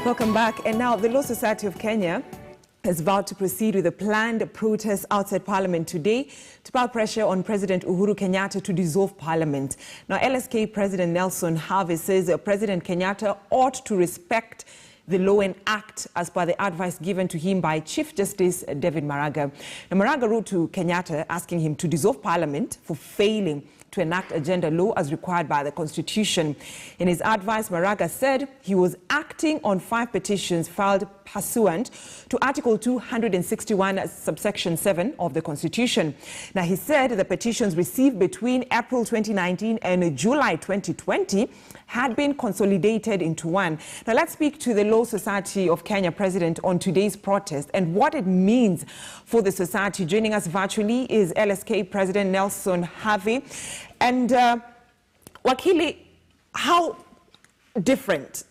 Welcome back. And now the Law Society of Kenya is about to proceed with a planned protest outside Parliament today to put pressure on President Uhuru Kenyatta to dissolve Parliament. Now, LSK President Nelson Havi says President Kenyatta ought to respect the law and act as per the advice given to him by Chief Justice David Maraga. Now, Maraga wrote to Kenyatta asking him to dissolve Parliament for failing to enact a gender law as required by the Constitution. In his advice, Maraga said he was acting on 5 petitions filed pursuant to Article 261, subsection 7 of the Constitution. Now, he said the petitions received between April 2019 and July 2020 had been consolidated into one. Now, let's speak to the Law Society of Kenya president on today's protest and what it means for the society. Joining us virtually is LSK President Nelson Havi. And Wakili, how different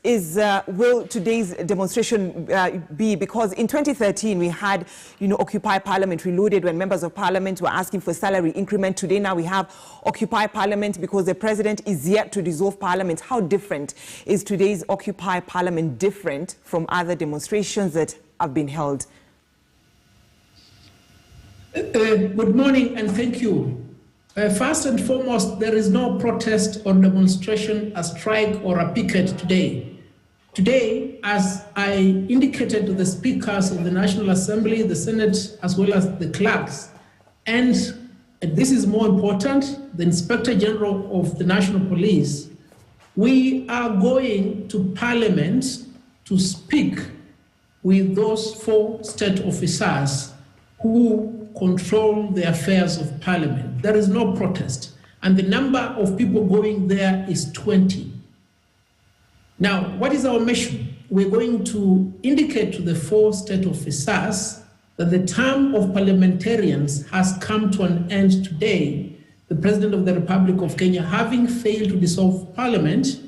will today's demonstration be? Because in 2013 we had, Occupy Parliament Reloaded when members of Parliament were asking for salary increment. Today now we have Occupy Parliament because the president is yet to dissolve Parliament. How different is today's Occupy Parliament different from other demonstrations that have been held? Good morning and thank you. First and foremost, there is no protest or demonstration, a strike or a picket today. Today, as I indicated to the speakers of the National Assembly, the Senate, as well as the clerks, and this is more important, the Inspector General of the National Police, we are going to Parliament to speak with those 4 state officers who control the affairs of Parliament. There is no protest, and the number of people going there is 20. Now, what is our mission? We're going to indicate to the 4 state officers that the term of parliamentarians has come to an end today, the President of the Republic of Kenya having failed to dissolve Parliament,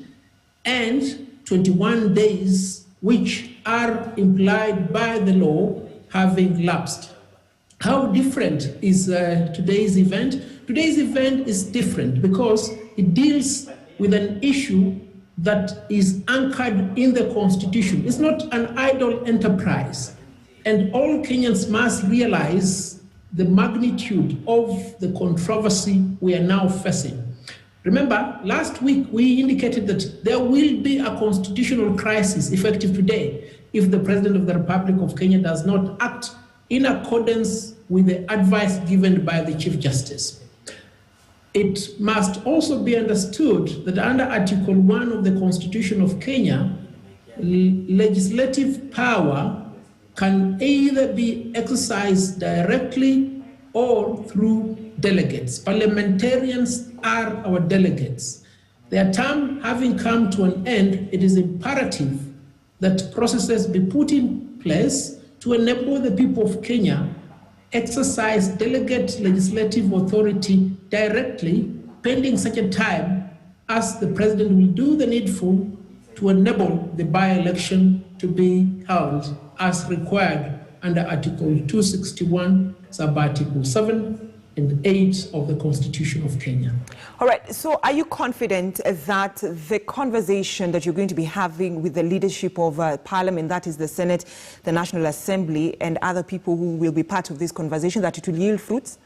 and 21 days, which are implied by the law, having lapsed. How different is today's event? Today's event is different because it deals with an issue that is anchored in the Constitution. It's not an idle enterprise. And all Kenyans must realize the magnitude of the controversy we are now facing. Remember, last week we indicated that there will be a constitutional crisis effective today if the President of the Republic of Kenya does not act in accordance with the advice given by the Chief Justice. It must also be understood that under Article 1 of the Constitution of Kenya, legislative power can either be exercised directly or through delegates. Parliamentarians are our delegates. Their term having come to an end, it is imperative that processes be put in place to enable the people of Kenya exercise delegate legislative authority directly, pending such a time as the president will do the needful to enable the by-election to be held as required under Article 261, sub-Article 7 and 8 of the Constitution of Kenya. All right, so are you confident that the conversation that you're going to be having with the leadership of Parliament, that is the Senate, the National Assembly, and other people who will be part of this conversation, that it will yield fruits?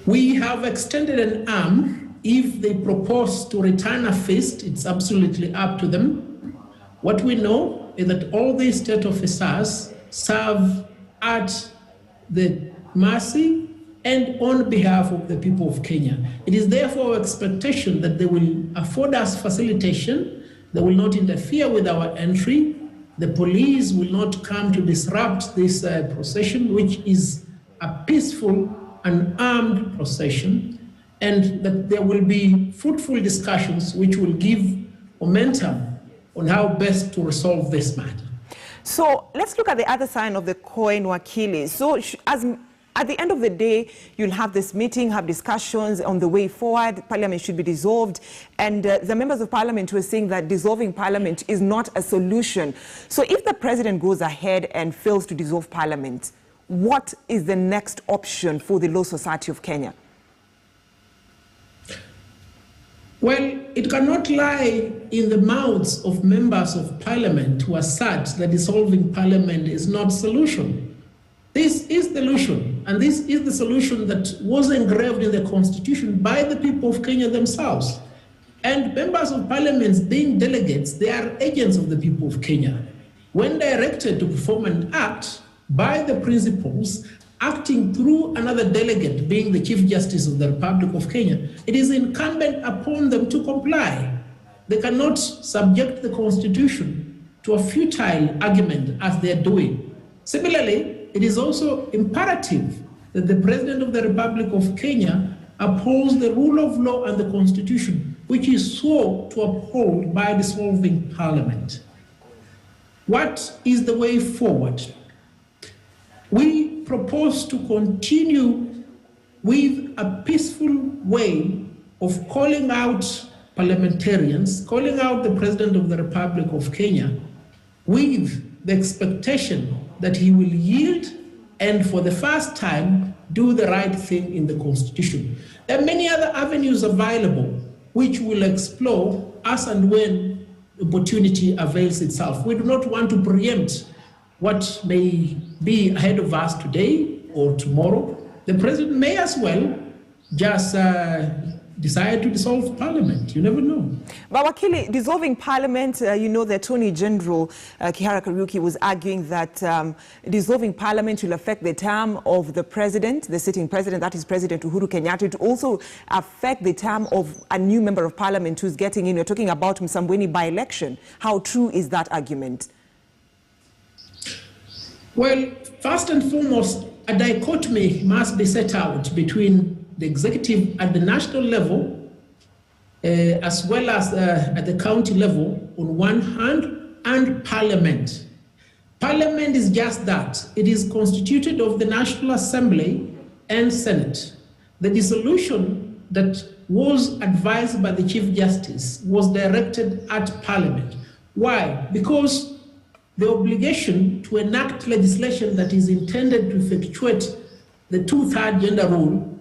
We have extended an arm. If they propose to return a fist, it's absolutely up to them. What we know is that all these state officers serve at the mercy and on behalf of the people of Kenya. It is therefore our expectation that they will afford us facilitation, they will not interfere with our entry, the police will not come to disrupt this procession, which is a peaceful and armed procession, and that there will be fruitful discussions which will give momentum on how best to resolve this matter. So let's look at the other side of the coin, Wakili. So at the end of the day, you'll have this meeting, have discussions on the way forward. Parliament should be dissolved. And the members of Parliament were saying that dissolving Parliament is not a solution. So if the president goes ahead and fails to dissolve Parliament, what is the next option for the Law Society of Kenya? Well, it cannot lie in the mouths of members of parliament who assert that dissolving parliament is not solution. This is the solution, and this is the solution that was engraved in the constitution by the people of Kenya themselves. And members of parliament, being delegates, they are agents of the people of Kenya. When directed to perform an act by the principals, acting through another delegate, being the Chief Justice of the Republic of Kenya, it is incumbent upon them to comply. They cannot subject the Constitution to a futile argument as they are doing. Similarly, it is also imperative that the President of the Republic of Kenya upholds the rule of law and the Constitution, which is swore to uphold by dissolving Parliament. What is the way forward? We propose to continue with a peaceful way of calling out parliamentarians, calling out the President of the Republic of Kenya, with the expectation that he will yield and for the first time do the right thing in the Constitution. There are many other avenues available which we'll explore as and when opportunity avails itself. We do not want to preempt what may be ahead of us today or tomorrow. The president may as well just decide to dissolve parliament. You never know. But Wakili, dissolving parliament, you know, the Attorney General, Kihara Kariuki, was arguing that dissolving parliament will affect the term of the president, the sitting president, that is President Uhuru Kenyatta, to also affect the term of a new member of parliament who's getting in. You're talking about Msambweni by-election. How true is that argument? Well, first and foremost, a dichotomy must be set out between the executive at the national level, as well as at the county level on one hand, and parliament. Parliament is just that. It is constituted of the National Assembly and Senate. The dissolution that was advised by the Chief Justice was directed at Parliament. Why? Because the obligation to enact legislation that is intended to effectuate the two-thirds gender rule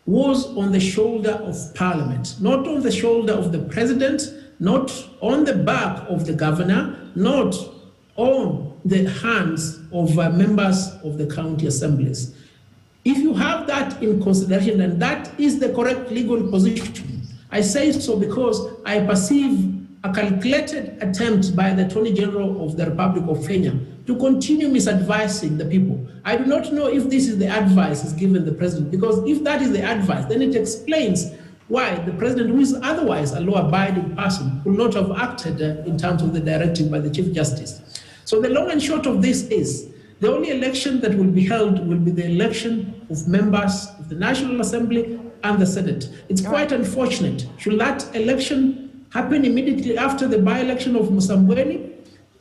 was on the shoulder of Parliament, not on the shoulder of the President, not on the back of the governor, not on the hands of members of the county assemblies. If you have that in consideration, and that is the correct legal position, I say so because I perceive a calculated attempt by the Attorney General of the Republic of Kenya to continue misadvising the people. I do not know if this is the advice is given the president, because if that is the advice, then it explains why the president, who is otherwise a law-abiding person, will not have acted in terms of the directive by the Chief Justice. So the long and short of this is, the only election that will be held will be the election of members of the National Assembly and the Senate. It's quite unfortunate. Should that election happen immediately after the by-election of Msambweni,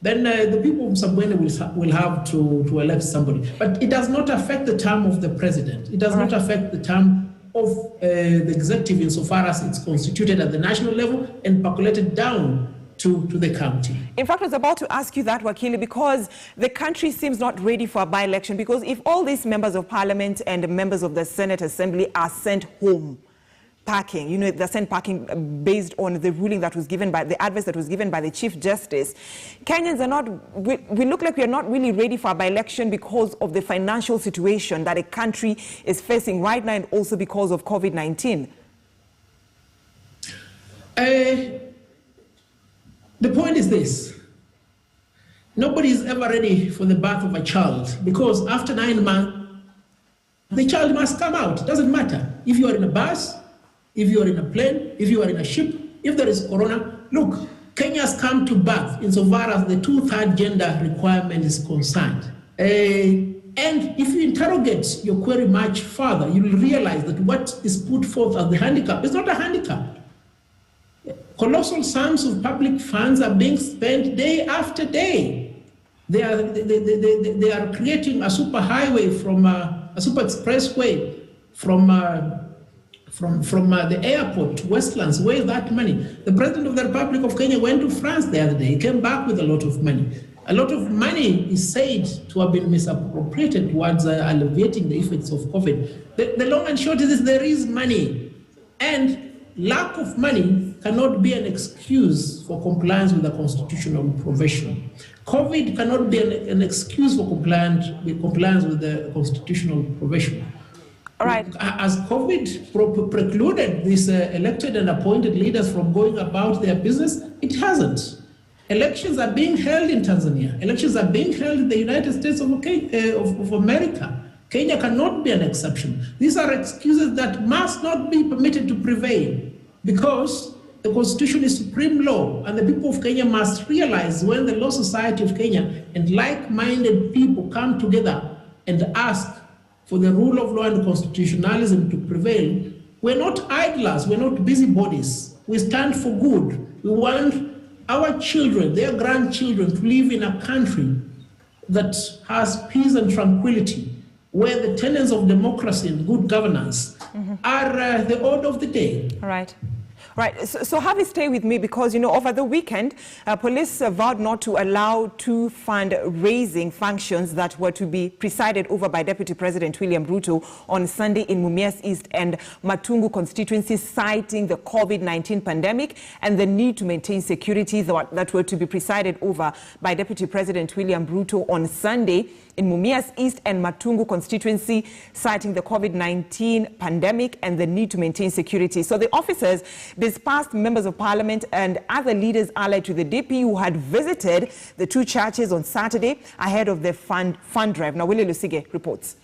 then the people of Msambweni will have to elect somebody. But it does not affect the term of the president. It does not affect the term of the executive insofar as it's constituted at the national level and percolated down to the county. In fact, I was about to ask you that, Wakili, because the country seems not ready for a by-election, because if all these members of parliament and members of the Senate Assembly are sent home, packing, you know, they're sent packing based on the ruling that was given by the advice that was given by the Chief Justice. Kenyans are not, we look like we are not really ready for a by-election because of the financial situation that a country is facing right now, and also because of COVID-19. The point is this: nobody is ever ready for the birth of a child, because after 9 months, the child must come out. It doesn't matter if you are in a bus, if you are in a plane, if you are in a ship, if there is corona. Look, Kenya has come to birth insofar as the two-thirds gender requirement is concerned. And if you interrogate your query much further, you will realize that what is put forth as the handicap is not a handicap. Colossal sums of public funds are being spent day after day. They are creating a super highway from a super expressway from the airport to Westlands. Where is that money? The President of the Republic of Kenya went to France the other day. He came back with a lot of money. A lot of money is said to have been misappropriated towards alleviating the effects of COVID. The long and short is this: there is money. And lack of money cannot be an excuse for compliance with the constitutional provision. COVID cannot be an excuse for compliance with the constitutional provision. All right. As COVID precluded these elected and appointed leaders from going about their business, it hasn't. Elections are being held in Tanzania. Elections are being held in the United States of America. Kenya cannot be an exception. These are excuses that must not be permitted to prevail because the Constitution is supreme law, and the people of Kenya must realize when the Law Society of Kenya and like-minded people come together and ask for the rule of law and constitutionalism to prevail, we're not idlers, we're not busybodies. We stand for good. We want our children, their grandchildren, to live in a country that has peace and tranquility, where the tenets of democracy and good governance are the order of the day. All right. Right, so Havi, stay with me because, over the weekend, police vowed not to allow two fundraising functions that were to be presided over by Deputy President William Ruto on Sunday in Mumias East and Matungu constituencies, citing the COVID-19 pandemic and the need to maintain security that were to be presided over by Deputy President William Ruto on Sunday in Mumias East and Matungu constituency, citing the COVID-19 pandemic and the need to maintain security. So the officers dispersed members of parliament and other leaders allied to the DP who had visited the two churches on Saturday ahead of the fund drive. Now, Willie Lusige reports.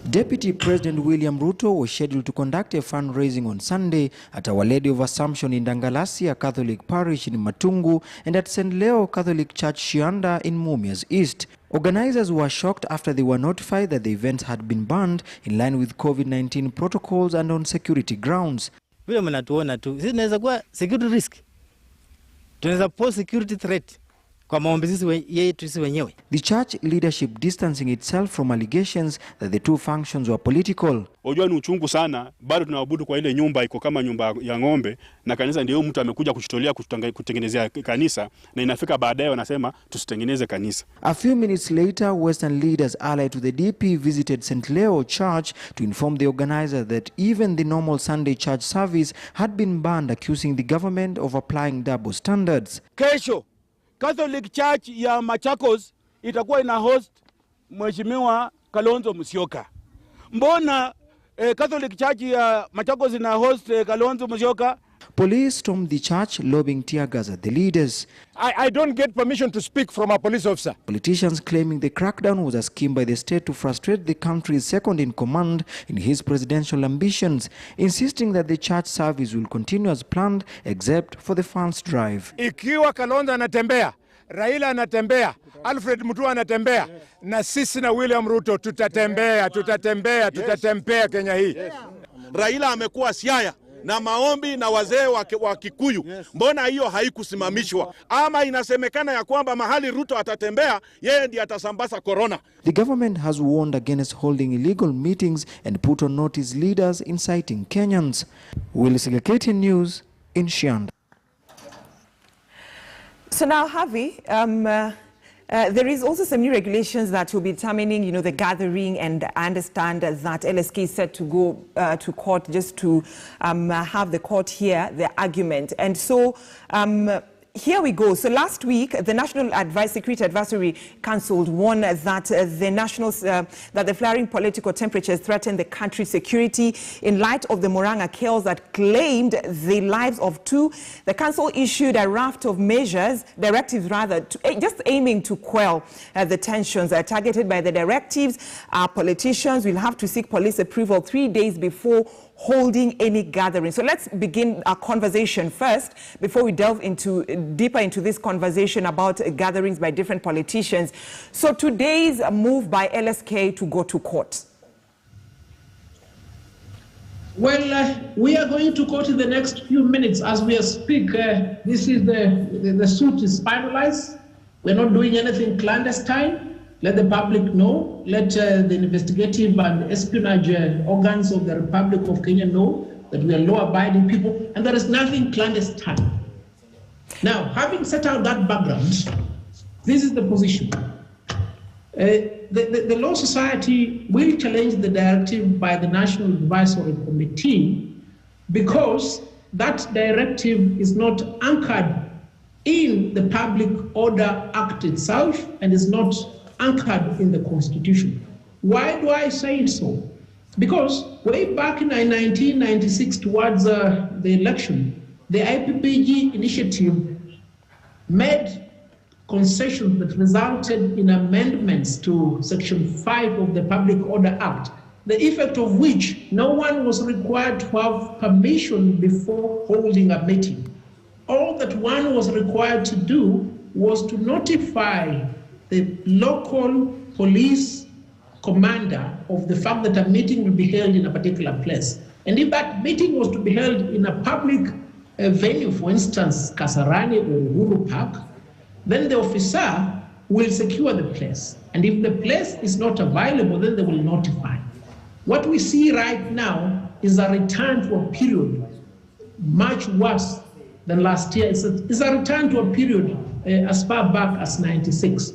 Deputy President William Ruto was scheduled to conduct a fundraising on Sunday at Our Lady of Assumption in Dangalasi, a Catholic parish in Matungu, and at St. Leo Catholic Church Shianda in Mumias East. Organizers were shocked after they were notified that the events had been banned in line with COVID-19 protocols and on security grounds. Vile mnatuona tu, sisi tunaweza kuwa security risk. Tunaweza pose security threat kwa maombi sisi wenyewe. The church leadership distancing itself from allegations that the two functions were political. Unajua ni uchungu sana, bado tunaabudu kwa ile nyumba iko kama nyumba ya ng'ombe, na kanisa ndio mtu amekuja kushitolea kutengenezea kanisa, na inafika baadaye wanasema tusitengeneze kanisa. A few minutes later, Western leaders allied to the DP visited St. Leo Church to inform the organizer that even the normal Sunday church service had been banned, accusing the government of applying double standards. Kesho Catholic Church ya Machakos itakuwa ina host Mheshimiwa Kalonzo Musyoka. Mbona Catholic Church ya Machakos ina host Kalonzo Musyoka? Police stormed the church, lobbing tear gas at the leaders. I don't get permission to speak from a police officer. Politicians claiming the crackdown was a scheme by the state to frustrate the country's second-in-command in his presidential ambitions, insisting that the church service will continue as planned except for the funds drive. Ikiwa Kalonzo anatembea, Raila anatembea, Alfred Mutua anatembea, na sisi na William Ruto tutatembea Kenya hii. Raila amekuwa Siaya na maombi na wazee wa Kikuyu. Mbona hiyo haikusimamishwa? Ama inasemekana ya kwamba mahali Ruto atatembea yeye ndiye atasambaza corona. The government has warned against holding illegal meetings and put on notice leaders inciting Kenyans. Willie Lusige, News in Shianda. So now, Havi, there is also some new regulations that will be determining, the gathering, and I understand that LSK is set to go to court just to have the court hear the argument. And so here we go. So last week, the National Security Advisory Council warned that that the flaring political temperatures threaten the country's security in light of the Murang'a chaos that claimed the lives of two. The council issued a raft of directives, just aiming to quell the tensions targeted by the directives. Politicians will have to seek police approval 3 days before holding any gathering. So let's begin our conversation first before we delve deeper into this conversation about gatherings by different politicians. So today's move by LSK to go to court. Well, we are going to court in the next few minutes as we speak. This is the suit is finalized. We're not doing anything clandestine. Let the public know, let the investigative and espionage organs of the Republic of Kenya know that we are law-abiding people and there is nothing clandestine. Now, having set out that background, this is the position. The Law Society will challenge the directive by the National Advisory Committee because that directive is not anchored in the Public Order Act itself and is not anchored in the Constitution. Why do I say so? Because way back in 1996, towards the election, the IPPG initiative made concessions that resulted in amendments to Section 5 of the Public Order Act, the effect of which no one was required to have permission before holding a meeting. All that one was required to do was to notify the local police commander of the fact that a meeting will be held in a particular place. And if that meeting was to be held in a public venue, for instance, Kasarani or Uhuru Park, then the officer will secure the place. And if the place is not available, then they will notify. What we see right now is a return to a period much worse than last year. It's a return to a period as far back as 96.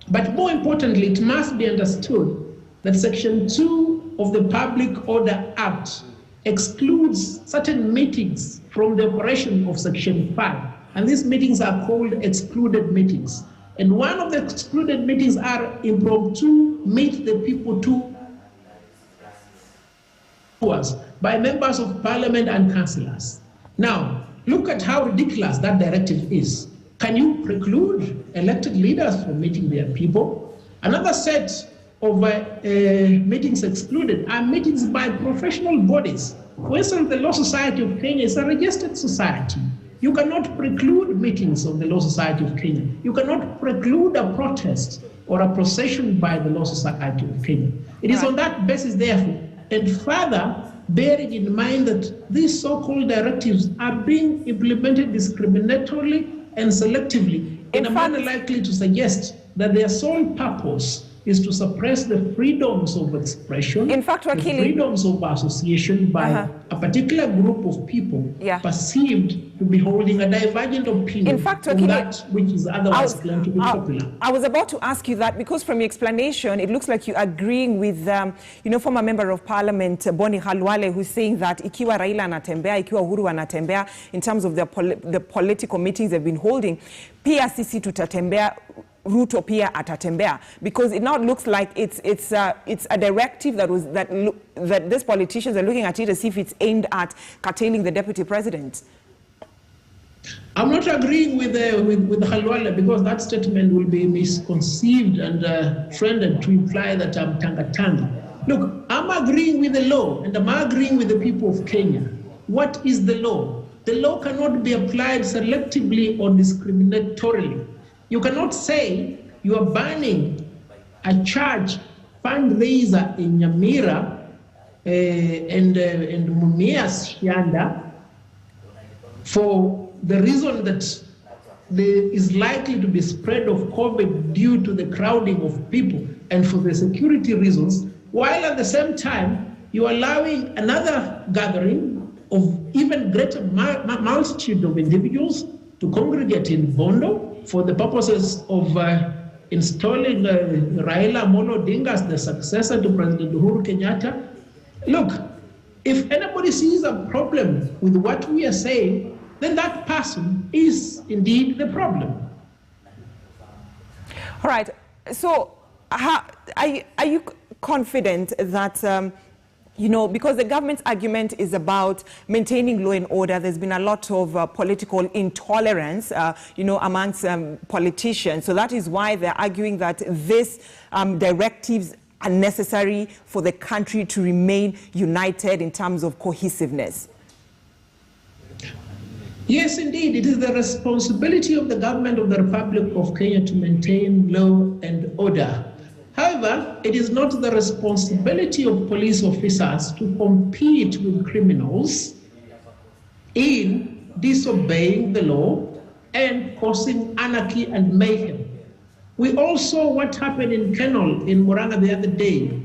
But more importantly, it must be understood that Section 2 of the Public Order Act excludes certain meetings from the operation of Section 5. And these meetings are called excluded meetings. And one of the excluded meetings are impromptu meet the people 2 hours by members of parliament and councillors. Now, look at how ridiculous that directive is. Can you preclude elected leaders from meeting their people? Another set of meetings excluded are meetings by professional bodies. For instance, the Law Society of Kenya is a registered society. You cannot preclude meetings of the Law Society of Kenya. You cannot preclude a protest or a procession by the Law Society of Kenya. It is on that basis, therefore, and further, bearing in mind that these so-called directives are being implemented discriminatorily and selectively in a manner likely to suggest that their sole purpose is to suppress the freedoms of expression, in fact, the freedoms of association by a particular group of people perceived to be holding a divergent opinion from that which is otherwise claimed to be popular. I was about to ask you that because from your explanation, it looks like you're agreeing with, former member of parliament, Boni Khalwale, who's saying that ikiwa Raila anatembea, ikiwa Uhuru anatembea, in terms of the political meetings they've been holding, pia sisi tutatembea, Ruto pia atatembea, because it now looks like it's a directive that these politicians are looking at it as if it's aimed at curtailing the deputy president. I'm not agreeing with Khalwale, because that statement will be misconceived and trended to imply that I'm tanga-tanga. Look, I'm agreeing with the law, and I'm agreeing with the people of Kenya. What is the law? The law cannot be applied selectively or discriminatorily. You cannot say you are banning a church fundraiser in Nyamira and Mumias Shanda for the reason that there is likely to be spread of COVID due to the crowding of people and for the security reasons, while at the same time you are allowing another gathering of even greater multitude of individuals to congregate in Bondo for the purposes of installing Raila Amolo Odinga as the successor to President Uhuru Kenyatta. Look, if anybody sees a problem with what we are saying, then that person is indeed the problem. All right. So are you confident that because the government's argument is about maintaining law and order, there's been a lot of political intolerance, amongst politicians. So that is why they're arguing that these directives are necessary for the country to remain united in terms of cohesiveness. Yes, indeed. It is the responsibility of the government of the Republic of Kenya to maintain law and order. However, it is not the responsibility of police officers to compete with criminals in disobeying the law and causing anarchy and mayhem. We all saw what happened in Kenol in Murang'a the other day.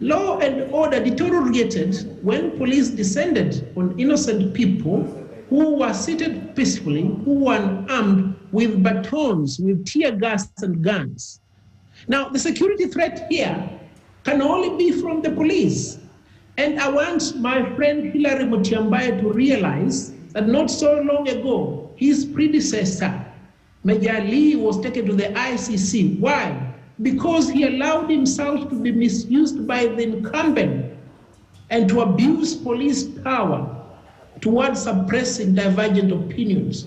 Law and order deteriorated when police descended on innocent people who were seated peacefully, who were unarmed with batons, with tear gas and guns. Now, the security threat here can only be from the police. And I want my friend Hilary Mutyambaye to realize that not so long ago, his predecessor, Major Lee, was taken to the ICC. Why? Because he allowed himself to be misused by the incumbent and to abuse police power towards suppressing divergent opinions.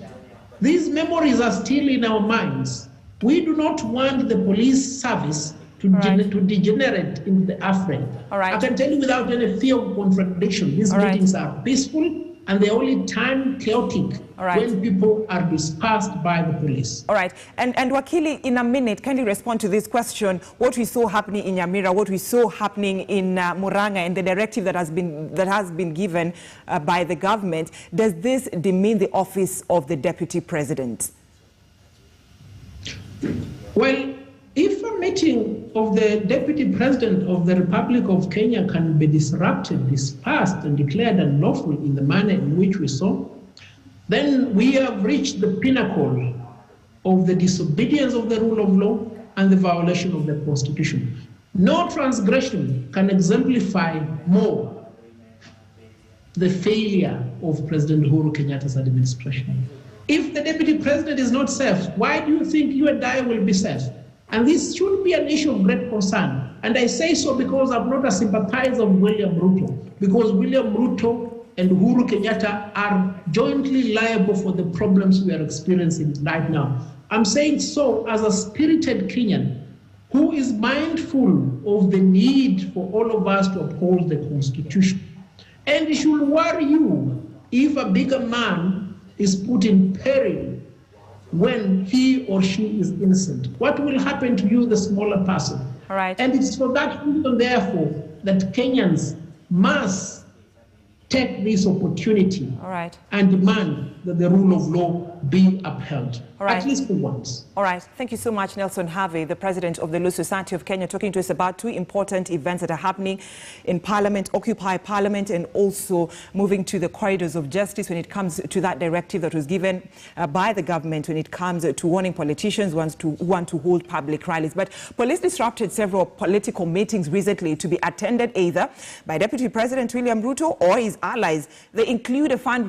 These memories are still in our minds. We do not want the police service to degenerate into the AFREN. I can tell you without any fear of contradiction, these meetings are peaceful and they only turn chaotic when people are dispersed by the police. All right. And Wakili, in a minute, kindly respond to this question. What we saw happening in Nyamira, what we saw happening in Murang'a, and the directive that has been given by the government, does this demean the office of the Deputy President? Well, if a meeting of the Deputy President of the Republic of Kenya can be disrupted, dispersed, and declared unlawful in the manner in which we saw, then we have reached the pinnacle of the disobedience of the rule of law and the violation of the Constitution. No transgression can exemplify more the failure of President Uhuru Kenyatta's administration. If the Deputy President is not safe, why do you think you and I will be safe? And this should be an issue of great concern. And I say so because I'm not a sympathizer of William Ruto, because William Ruto and Uhuru Kenyatta are jointly liable for the problems we are experiencing right now. I'm saying so as a spirited Kenyan who is mindful of the need for all of us to uphold the Constitution. And it should worry you if a bigger man is put in peril when he or she is innocent. What will happen to you, the smaller person? All right. And it's for that reason, therefore, that Kenyans must take this opportunity and demand that the rule of law be upheld, at least for once. All right. Thank you so much, Nelson Havi, the president of the Law Society of Kenya, talking to us about two important events that are happening in Parliament, Occupy Parliament, and also moving to the corridors of justice when it comes to that directive that was given by the government when it comes to warning politicians who want to hold public rallies. But police disrupted several political meetings recently to be attended either by Deputy President William Ruto or his allies. They include a fundraiser